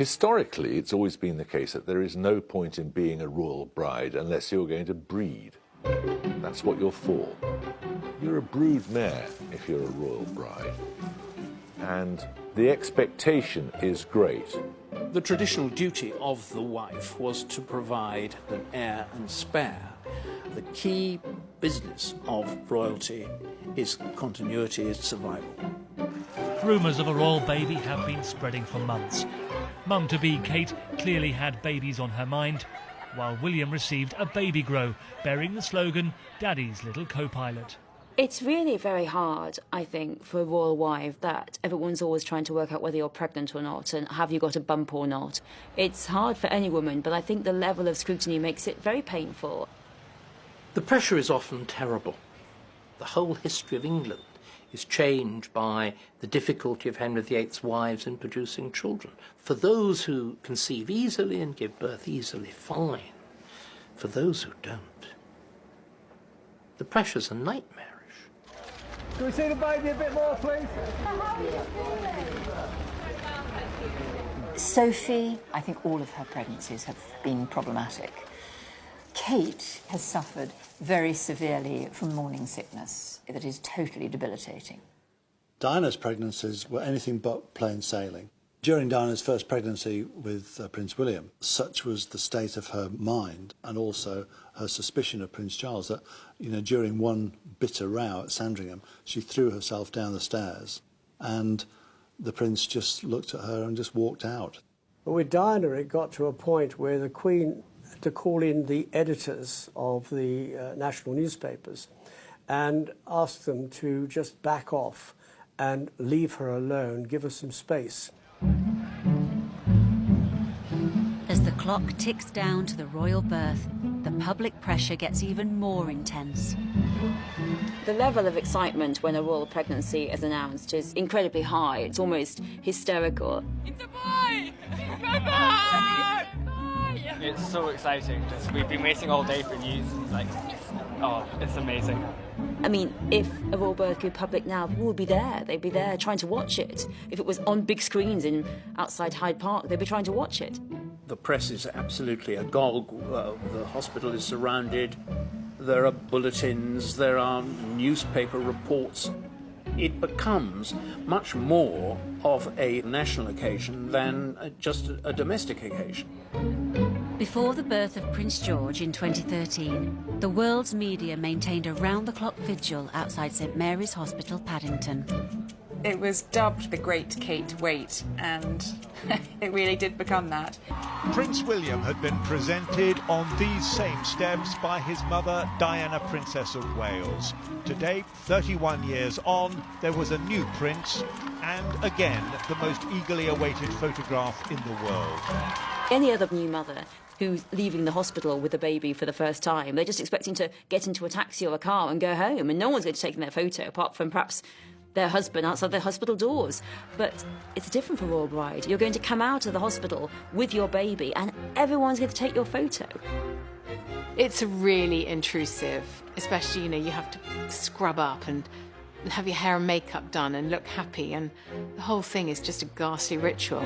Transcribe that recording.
Historically, it's always been the case that there is no point in being a royal bride unless you're going to breed. That's what you're for. You're a brood mare if you're a royal bride. And the expectation is great. The traditional duty of the wife was to provide an heir and spare. The key business of royalty is continuity, is survival. Rumours of a royal baby have been spreading for months. Mum-to-be Kate clearly had babies on her mind, while William received a baby grow, bearing the slogan, Daddy's Little Co-Pilot. It's really very hard, I think, for a royal wife that everyone's always trying to work out whether you're pregnant or not and have you got a bump or not. It's hard for any woman, but I think the level of scrutiny makes it very painful. The pressure is often terrible. The whole history of England is changed by the difficulty of Henry VIII's wives in producing children. For those who conceive easily and give birth easily, fine. For those who don't, the pressures are nightmarish. Can we see the baby a bit more, please? Sophie, I think all of her pregnancies have been problematic. Kate has suffered very severely from morning sickness that is totally debilitating. Diana's pregnancies were anything but plain sailing. During Diana's first pregnancy with Prince William, such was the state of her mind and also her suspicion of Prince Charles that, during one bitter row at Sandringham, she threw herself down the stairs and the Prince just looked at her and just walked out. But with Diana, it got to a point where the Queen had to call in the editors of the national newspapers and ask them to just back off and leave her alone, give her some space. As the clock ticks down to the royal birth, the public pressure gets even more intense. The level of excitement when a royal pregnancy is announced is incredibly high. It's almost hysterical. It's a boy! It's my boy! It's so exciting. We've been waiting all day for news. It's amazing. I mean, if a royal birth grew public now, people would be there. They'd be there trying to watch it. If it was on big screens outside Hyde Park, they'd be trying to watch it. The press is absolutely agog. The hospital is surrounded. There are bulletins, there are newspaper reports. It becomes much more of a national occasion than just a domestic occasion. Before the birth of Prince George in 2013, the world's media maintained a round-the-clock vigil outside St Mary's Hospital, Paddington. It was dubbed the Great Kate Wait, and it really did become that. Prince William had been presented on these same steps by his mother, Diana, Princess of Wales. Today, 31 years on, there was a new prince, and again, the most eagerly awaited photograph in the world. Any other new mother who's leaving the hospital with a baby for the first time, they're just expecting to get into a taxi or a car and go home, and no one's going to take their photo, apart from perhaps their husband outside their hospital doors. But it's different for royal bride. You're going to come out of the hospital with your baby and everyone's going to take your photo. It's really intrusive, especially, you have to scrub up and have your hair and makeup done and look happy, and the whole thing is just a ghastly ritual.